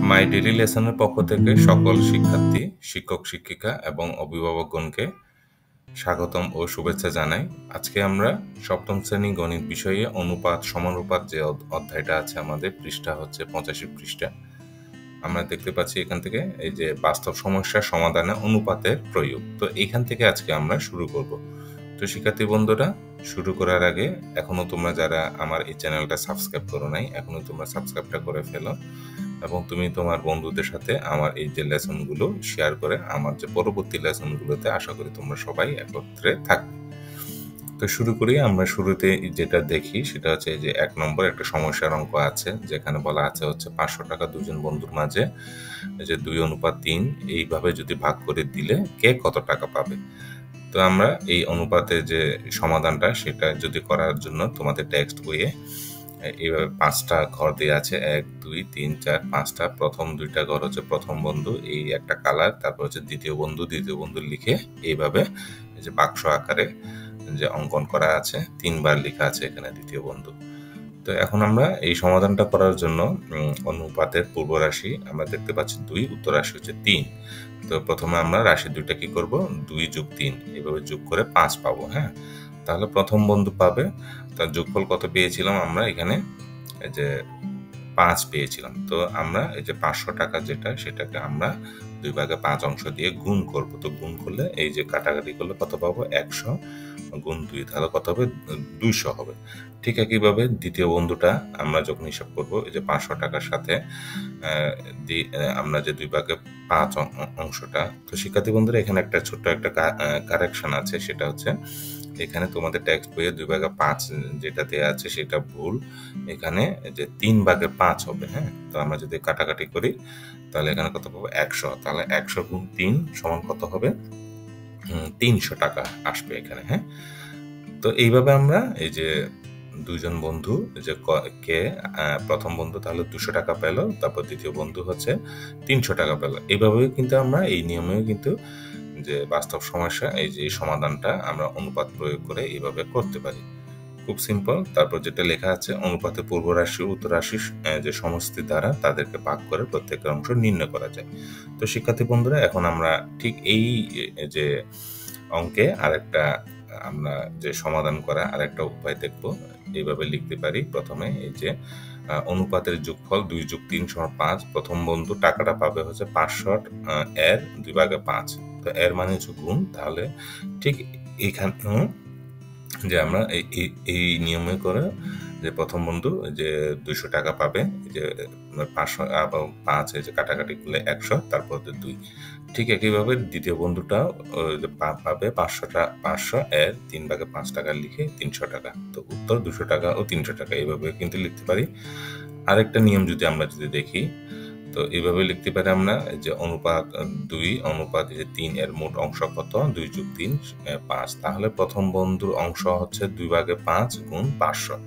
My daily লেসনের পক্ষ থেকে সকল শিক্ষার্থী, শিক্ষক শিক্ষিকা এবং অভিভাবকগণকে স্বাগতম ও শুভেচ্ছা জানাই। আজকে আমরা সপ্তম শ্রেণী গণিত বিষয়ে অনুপাত সমানুপাত যে অধ্যায়টা আছে আমাদের, পৃষ্ঠা হচ্ছে 85 পৃষ্ঠা। আমরা দেখতে পাচ্ছি এখান থেকে এই যে বাস্তব সমস্যার সমাধানে অনুপাতের প্রয়োগ। তো এইখান থেকে আজকে আমরা শুরু করব। তো শিক্ষার্থী বন্ধুরা, শুরু করার আগে এখনো তোমরা যারা আমার এই চ্যানেলটা সাবস্ক্রাইব করো নাই, এখনো তোমরা সাবস্ক্রাইবটা করে ফেলো এবং তুমি তোমার বন্ধুদের সাথে আমার এই যে লেসনগুলো শেয়ার করে আমার যে পরবর্তী লেসনগুলোতে আশা করি তোমরা সবাই একত্রে থাকবে। তো শুরু করি। আমরা শুরুতে যেটা দেখি সেটা হচ্ছে যে 1 নম্বর একটা সমস্যার অঙ্ক আছে, যেখানে বলা আছে হচ্ছে 500 টাকা দুজন বন্ধুর মাঝে যে 2:3 এইভাবে যদি ভাগ করে দিলে কে কত টাকা পাবে। তো আমরা এই অনুপাতে যে সমাধানটা সেটা যদি করার জন্য তোমাদের টেক্সট বইয়ে এইভাবে 5টা ঘর দেওয়া আছে, 1 2 3 4 5টা। প্রথম 2টা ঘর হচ্ছে প্রথম বন্ধু, এই একটা কালার, তারপর হচ্ছে দ্বিতীয় বন্ধু লিখে এইভাবে এই যে বাক্স আকারে যে অঙ্কন করা আছে, 3বার লেখা আছে এখানে দ্বিতীয় বন্ধু। তো এখন আমরা এই সমাধানটা করার জন্য অনুপাতের পূর্ব রাশি আমরা দেখতে পাচ্ছি 2, উত্তর রাশি হচ্ছে 3। তো প্রথমে আমরা রাশি 2টা কি করব, 2 + 3 এভাবে যোগ করে 5 পাবো। হ্যাঁ, তাহলে প্রথম বন্ধু পাবে, তার যোগফল কত পেয়েছিলাম আমরা এখানে, এই যে 5 পেয়েছিলাম। তো আমরা এই যে 500 টাকা যেটা, সেটাকে আমরা 2/5 অংশ দিয়ে গুণ করব। তো গুণ করলে এই যে কাটাকাটি করলে কত পাবো, 100 গুণ 2, তাহলে কত হবে, 200 হবে। ঠিক একইভাবে দ্বিতীয় বন্ধুটা আমরা যখন হিসাব করব, এই যে 500 টাকার সাথে আমরা যে 2/5 অংশটা। তো শিক্ষার্থী বন্ধুরা, এখানে একটা ছোট্ট একটা কারেকশন আছে, সেটা হচ্ছে এখানে তোমাদের টেক্সট বইয়ে 2/5 যেটা দেওয়া আছে সেটা ভুল, এখানে যে 3/5 হবে। হ্যাঁ, তো আমরা যদি কাটাকাটি করি তাহলে এখানে কত পাবো, 100। তাহলে 100 গুণ 3 সমান কত হবে, 300 টাকা আসবে এখানে। হ্যাঁ, তো এইভাবে আমরা এই যে দুজন বন্ধু যে কে প্রথম বন্ধু তাহলে 200 টাকা পেল, তারপর দ্বিতীয় বন্ধু হচ্ছে 300 টাকা পেল। এইভাবেও কিন্তু আমরা এই নিয়মেও কিন্তু যে বাস্তব সমস্যা এই যে সমাধানটা আমরা অনুপাত প্রয়োগ করে এইভাবে করতে পারি। খুব সিম্পল। তারপর যেটা লেখা আছে, অনুপাতে পূর্ব রাশি ও উত্তর রাশি যে সমষ্টি দ্বারা তাদেরকে ভাগ করে প্রত্যেকের অংশ নির্ণয় করা যায়। তো শিক্ষার্থী বন্ধুরা, এখন আমরা ঠিক এই যে অঙ্কে আরেকটা আমরা যে সমাধান করা আরেকটা উপায় দেখব। এইভাবে লিখতে পারি। প্রথমে এই যে অনুপাতের যোগফল 2 + 3 = 5। প্রথম বন্ধু টাকাটা পাবে হচ্ছে 500 এর 2/5। তো এর মানে হচ্ছে গুণ। তাহলে ঠিক এখানেও যে আমরা এই নিয়মে করে যে প্রথম বন্ধু যে 200 টাকা পাবে, যে 500 এবং 5 এই যে কাটাকাটি করলে 100, তারপর 2। ঠিক একইভাবে দ্বিতীয় বন্ধুটা পাবে 500 এর 3/5 টাকা লিখে 300 টাকা। তো উত্তর 200 টাকা ও 300 টাকা, এইভাবে কিন্তু লিখতে পারি। আরেকটা নিয়ম যদি আমরা দেখি, তো এইভাবে লিখতে পারি আমরা যে অনুপাত 2 অনুপাত 3 এর মোট অংশ কত, 2 + 3 5। তাহলে প্রথম বন্ধুর অংশ হচ্ছে 2/5 গুণ 500।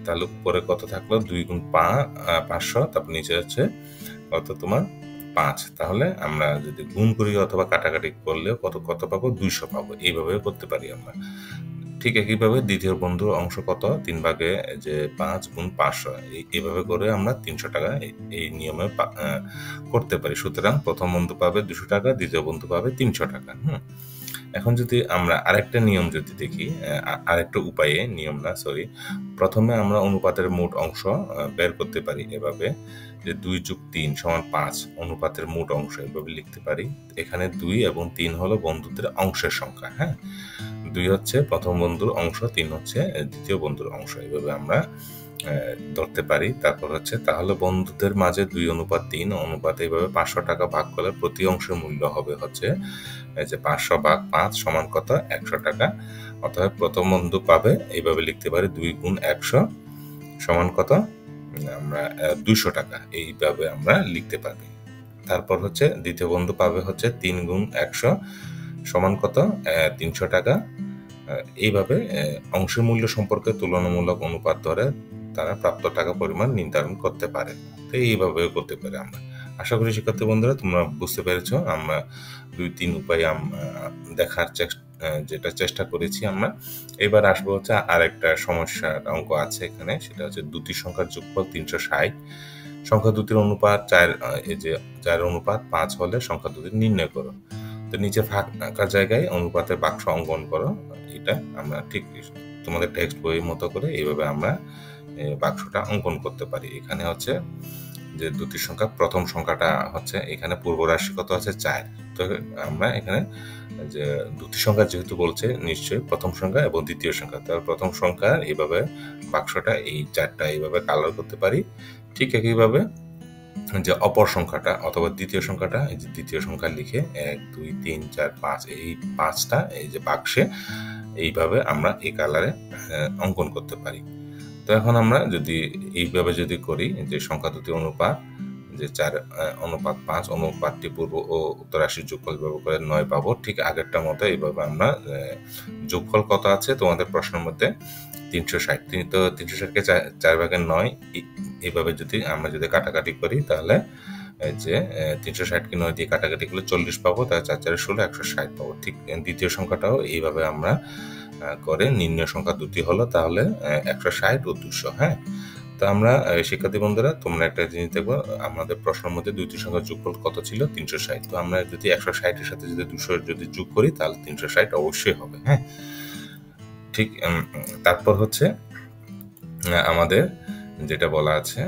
তাহলে উপরে কত থাকলো, 2 গুণ 500, তারপর নিচে হচ্ছে কত তোমার 5। তাহলে আমরা যদি গুণ করি অথবা কাটাকাটি করলেও কত পাবো, 200 পাবো। এইভাবে করতে পারি আমরা। ঠিক একইভাবে দ্বিতীয় বন্ধুর অংশ কত, 3/5 গুণ 500। এইভাবে করে আমরা 300 টাকা এই নিয়মে করতে পারি। সুতরাং প্রথম বন্ধু পাবে 200 টাকা, দ্বিতীয় বন্ধু পাবে 300 টাকা। এখন যদি আমরা আরেকটা নিয়ম যদি দেখি, আরেকটা উপায়ে, নিয়ম না সরি, প্রথমে আমরা অনুপাতের মোট অংশ বের করতে পারি এভাবে যে 2 + 3 = 5। অনুপাতের মোট অংশ এভাবে লিখতে পারি। এখানে 2 এবং 3 হলো বন্ধুদের অংশের সংখ্যা। হ্যাঁ, 2 হচ্ছে প্রথম বন্ধুর অংশ, 3 হচ্ছে দ্বিতীয় বন্ধুর অংশ, এভাবে আমরা ধরতে পারি। তারপর হচ্ছে তাহলে বন্ধুদের মাঝে 2:3 অনুপাতে এইভাবে 500 টাকা ভাগ করলে প্রতি অংশের মূল্য হবে হচ্ছে এই যে 500/5 সমান কত, 100 টাকা। অতএব প্রথম বন্ধু পাবে, এইভাবে লিখতে পারি, 2 গুণ 100 সমান কত, আমরা 200 টাকা, এইভাবে আমরা লিখতে পারি। তারপর হচ্ছে দ্বিতীয় বন্ধু পাবে হচ্ছে 3 গুণ 100 সমান কত, 300 টাকা। এইভাবে অংশের মূল্য সম্পর্কে তুলনামূলক অনুপাত ধরে তারা প্রাপ্ত টাকা পরিমাণ নির্ধারণ করতে পারে। তো এইভাবে করতে পারি আমরা। আশা করি শিক্ষার্থী বন্ধুরা তোমরা বুঝতে পেরেছো। আমরা 2-3 উপায় দেখার যেটা চেষ্টা করেছি আমরা। এবার আসবো হচ্ছে আরেকটা সমস্যার অঙ্ক আছে এখানে, সেটা হচ্ছে দুটি সংখ্যার যোগফল 360। সংখ্যা দুটির অনুপাত 4 এই যে 4 অনুপাত 5 হলে সংখ্যা দুটি নির্ণয় করো। তো নিচে ফাঁকা জায়গায় অনুপাতের বাক্স অঙ্কন করো। এটা আমরা ঠিক তোমাদের টেক্সট বইয়ের মতো করে এইভাবে আমরা বাক্সটা অঙ্কন করতে পারি। এখানে হচ্ছে যে দুটি সংখ্যা, প্রথম সংখ্যাটা হচ্ছে এখানে পূর্ব রাশি কত আছে 4। তো আমরা এখানে যে দুটি সংখ্যা যেহেতু বলছে, নিশ্চয়ই প্রথম সংখ্যা এবং দ্বিতীয় সংখ্যা, তাহলে প্রথম সংখ্যা এইভাবে বাক্সটা এই 4টা এইভাবে কালার করতে পারি। ঠিক একইভাবে যে অপর সংখ্যাটা অথবা দ্বিতীয় সংখ্যাটা, এই যে দ্বিতীয় সংখ্যা লিখে 1 2 3 4 5 এই 5টা এই যে বাক্সে এইভাবে আমরা এই কালারে অঙ্কন করতে পারি। তো এখন আমরা যদি এইভাবে যদি করি যে সংখ্যা দুটি অনুপাত যে 4 অনুপাত 5 অনুপাতটি পূর্ব ও উত্তর রাশির যোগফল ব্যবহার করে 9 পাবো। ঠিক আগেরটার মতো এইভাবে আমরা যোগফল কত আছে তোমাদের প্রশ্নের মধ্যে 360। তো 360কে 4 ভাগে 9 এইভাবে যদি আমরা কাটাকাটি করি তাহলে যে 360কে 9 দিয়ে কাটাকাটি করলে 40 পাবো, তাহলে 4 4 16 160 পাবো। ঠিক দ্বিতীয় সংখ্যাটাও এইভাবে আমরা করে নির্ণয় সংখ্যা দুটি হলো তাহলে 160 ও 200। হ্যাঁ, তো আমরা শিক্ষার্থী বন্ধুরা তোমরা একটা জিনিস দেখবো, আমাদের প্রশ্নের মধ্যে দুইটি সংখ্যার যোগফল কত ছিল 360। তো আমরা যদি 160 এর সাথে যদি 200 যদি যোগ করি তাহলে 360 অবশ্যই হবে। হ্যাঁ, ঠিক তারপর হচ্ছে আমাদের যেটা বলা আছে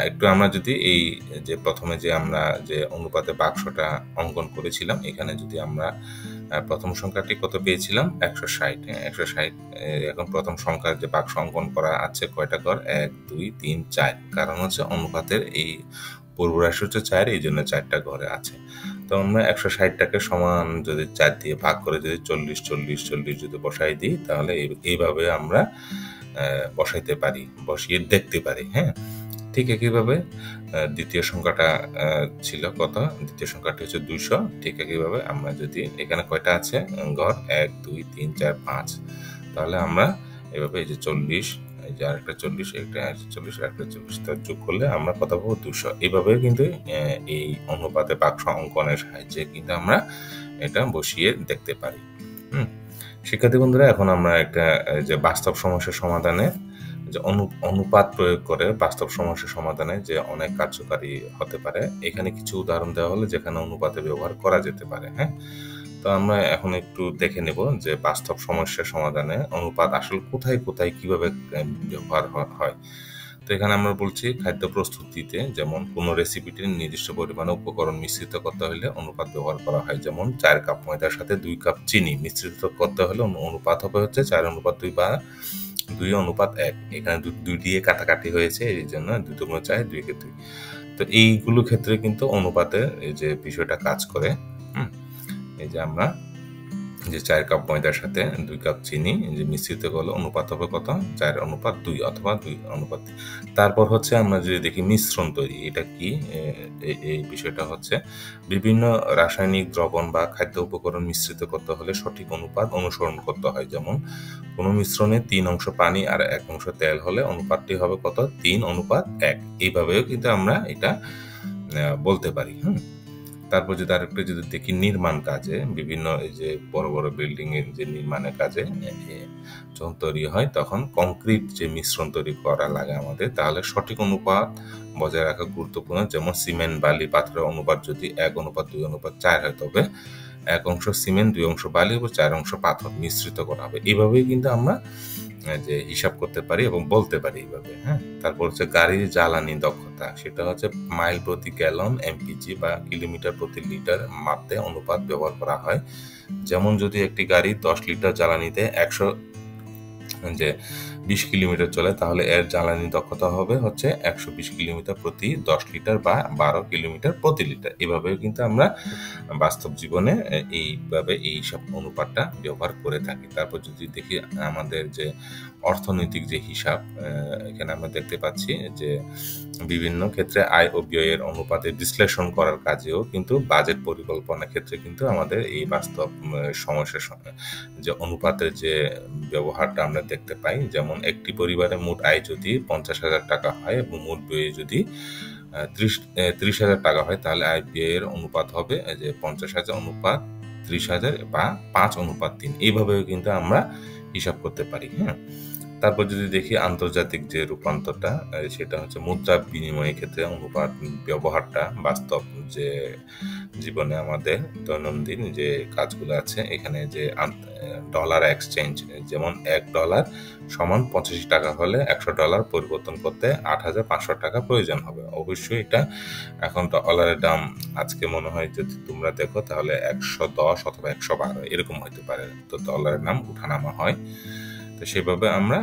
একটু আমরা যদি এই যে প্রথমে যে আমরা যে অনুপাতে বাক্সটা অঙ্কন করেছিলাম, এখানে যদি আমরা প্রথম সংখ্যাটি কত পেয়েছিলাম 160। 160 এখন প্রথম সংখ্যার যে বাক্স অঙ্কন করা আছে কয়টা ঘর 1 2 3 4, কারণ হচ্ছে অনুপাতের এই পূর্ব রাশি হচ্ছে 4, এই জন্য 4টা ঘরে আছে। তো আমরা 160টাকে সমান যদি 4 দিয়ে ভাগ করে যদি 40 40 40 যদি বসাই দিই তাহলে এইভাবে আমরা বসাইতে পারি, বসিয়ে দেখতে পারি। হ্যাঁ, ঠিক একইভাবে দ্বিতীয় সংখ্যাটা ছিল কত, দ্বিতীয় সংখ্যাটি হচ্ছে 200। ঠিক একইভাবে আমরা যদি এখানে কয়টা আছে ঘর 1 2 3 4 5, তাহলে আমরা এভাবে এই যে 40 এই যে আরেকটা 40 একটা 40 আরেকটা 40 তার যোগ করলে আমরা কত পাবো 200। এইভাবে কিন্তু এই অনুপাতে বাক্স অঙ্কনের সাহায্যে কিন্তু আমরা এটা বসিয়ে দেখতে পারি। শিক্ষার্থী বন্ধুরা, এখন আমরা একটা যে বাস্তব সমস্যার সমাধানে যে অনুপাত প্রয়োগ করে বাস্তব সমস্যার সমাধানে যে অনেক কার্যকারী হতে পারে, এখানে কিছু উদাহরণ দেওয়া হলো যেখানে অনুপাতে ব্যবহার করা যেতে পারে। হ্যাঁ, তো আমরা এখন একটু দেখে নেব যে বাস্তব সমস্যার সমাধানে অনুপাত আসলে কোথায় কোথায় কিভাবে ব্যবহার হয়। তো এখানে আমরা বলছি খাদ্য প্রস্তুতিতে, যেমন কোনো রেসিপিটির নির্দিষ্ট পরিমাণে উপকরণ মিশ্রিত করতে হলে অনুপাত ব্যবহার করা হয়। যেমন 4 কাপ ময়দার সাথে 2 কাপ চিনি মিশ্রিত করতে হলে অনুপাত হবে হচ্ছে 4:2 বা 2:1। এখানে 2 দিয়ে কাটাকাটি হয়েছে, এই জন্য 2 × 4 2 × 2। তো এইগুলো ক্ষেত্রে কিন্তু অনুপাতের এই যে বিষয়টা কাজ করে। এই যে আমরা যে 4 কাপ ময়দার সাথে 2 কাপ চিনি যে মিশ্রিত করলে অনুপাত হবে কত 4:2 অথবা 2:3। তারপর হচ্ছে আমরা যদি দেখি মিশ্রণ তৈরি, এটা কি এই বিষয়টা হচ্ছে বিভিন্ন রাসায়নিক দ্রবণ বা খাদ্য উপকরণ মিশ্রিত করতে হলে সঠিক অনুপাত অনুসরণ করতে হয়। যেমন কোনো মিশ্রণে 3 অংশ পানি আর 1 অংশ তেল হলে অনুপাতটি হবে কত 3:1। এইভাবেও কিন্তু আমরা এটা বলতে পারি। তারপর যদি আরেকটা যদি দেখি নির্মাণ কাজে, বিভিন্ন এই যে বড় বড় বিল্ডিং এর যে নির্মাণের কাজে যখন তৈরি হয় তখন কংক্রিট যে মিশ্রণ তৈরি করা লাগে আমাদের, তাহলে সঠিক অনুপাত বজায় রাখা গুরুত্বপূর্ণ। যেমন সিমেন্ট বালি পাথরের অনুপাত যদি 1:2:4 হয়, তবে 1 অংশ সিমেন্ট 2 অংশ বালি ও 4 অংশ পাথর মিশ্রিত করা হবে। এইভাবেই কিন্তু আমরা যে হিসাব করতে পারি এবং বলতে পারি এইভাবে। হ্যাঁ, তারপর হচ্ছে গাড়ির জ্বালানি দক্ষতা, সেটা হচ্ছে মাইল প্রতি গ্যালন এমপিজি বা কিলোমিটার প্রতি লিটার মাপতে অনুপাত ব্যবহার করা হয়। যেমন যদি একটি গাড়ি 10 লিটার জ্বালানিতে 20 কিলোমিটার চলে, তাহলে এর জ্বালানি দক্ষতা হবে হচ্ছে 120 কিলোমিটার প্রতি 10 লিটার বা 12 কিলোমিটার প্রতি লিটার। এভাবেও কিন্তু আমরা বাস্তব জীবনে এইভাবে এই সব অনুপাতটা ব্যবহার করে থাকি। তারপর যদি দেখি আমাদের যে অর্থনৈতিক যে হিসাব, এখানে আমরা দেখতে পাচ্ছি যে বিভিন্ন ক্ষেত্রে আয় ও ব্যয়ের অনুপাতে বিশ্লেষণ করার কাজেও কিন্তু বাজেট পরিকল্পনার ক্ষেত্রে কিন্তু আমাদের এই বাস্তব সমস্যার যে অনুপাতের যে ব্যবহারটা আমরা দেখতে পাই। যেমন একটি পরিবারের মোট আয় যদি 50,000 টাকা হয় এবং মোট ব্যয় যদি 30,000 টাকা হয়, তাহলে আয় ব্যয়ের অনুপাত হবে যে 50,000 অনুপাত 30,000 বা 5:3। এইভাবেও কিন্তু আমরা হিসাব করতে পারি। হ্যাঁ, তারপর যদি দেখি আন্তর্জাতিক যে রূপান্তরটা, সেটা হচ্ছে মুদ্রা বিনিময়ের ক্ষেত্রে অনুপাত ব্যবহারটা বাস্তব যে জীবনে আমাদের দৈনন্দিন যে কাজগুলো আছে, এখানে যে ডলার এক্সচেঞ্জ, যেমন $1 সমান 85 টাকা হলে $100 পরিবর্তন করতে 8,500 টাকা প্রয়োজন হবে। অবশ্যই এটা এখন ডলারের দাম আজকে মনে হয় যদি তোমরা দেখো তাহলে 110 অথবা 112 এরকম হতে পারে। তো ডলারের নাম উঠানামা হয়। তো সেভাবে আমরা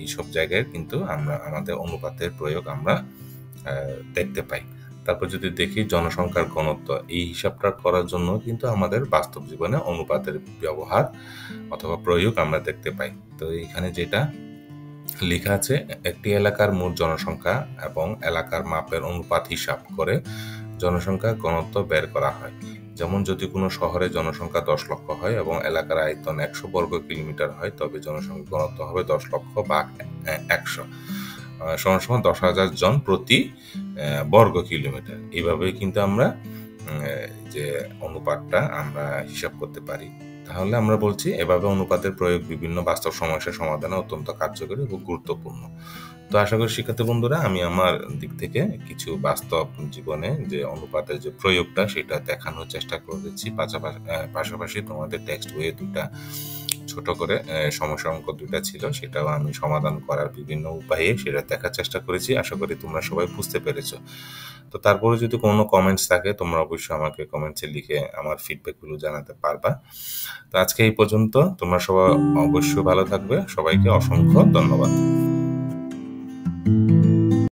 এইসব জায়গায় কিন্তু আমরা আমাদের অনুপাতের প্রয়োগ আমরা দেখতে পাই। তারপর যদি দেখি জনসংখ্যার ঘনত্ব, এই হিসাবটা করার জন্য কিন্তু আমাদের বাস্তব জীবনে অনুপাতের ব্যবহার অথবা প্রয়োগ আমরা দেখতে পাই। তো এখানে যেটা লেখা আছে, একটি এলাকার মোট জনসংখ্যা এবং এলাকার মাপের অনুপাত হিসাব করে জনসংখ্যা ঘনত্ব বের করা হয়। যেমন যদি কোনো শহরে জনসংখ্যা 10 লক্ষ হয় এবং এলাকার আয়তন 100 বর্গ কিলোমিটার হয়, তবে জনসংখ্যা ঘনত্ব হবে 10 লক্ষ ভাগ 100 সমান 10,000 জন প্রতি বর্গ কিলোমিটার। এইভাবে কিন্তু আমরা যে অনুপাতটা আমরা হিসাব করতে পারি। তাহলে আমরা বলছি এভাবে অনুপাতের প্রয়োগ বিভিন্ন বাস্তব সমস্যার সমাধানে অত্যন্ত কার্যকরী এবং গুরুত্বপূর্ণ। তো আশা করি শিক্ষার্থী বন্ধুরা, আমি আমার দিক থেকে কিছু বাস্তব জীবনে যে অনুপাতের যে প্রয়োগটা সেটা দেখানোর চেষ্টা করেছি। পাশাপাশি তোমাদের টেক্সট বইয়ে দুটা ছোট করে সমস্যা অঙ্ক দুটা ছিল, সেটাও আমি সমাধান করার বিভিন্ন উপায়ে সেটা দেখার চেষ্টা করেছি। আশা করি তোমরা সবাই বুঝতে পেরেছো। তো তারপরে যদি কোনো কমেন্টস থাকে তোমরা অবশ্যই আমাকে কমেন্টসে লিখে আমার ফিডব্যাকগুলো জানাতে পারবা। তো আজকে এই পর্যন্ত। তোমরা সবাই অবশ্যই ভালো থাকবে। সবাইকে অসংখ্য ধন্যবাদ।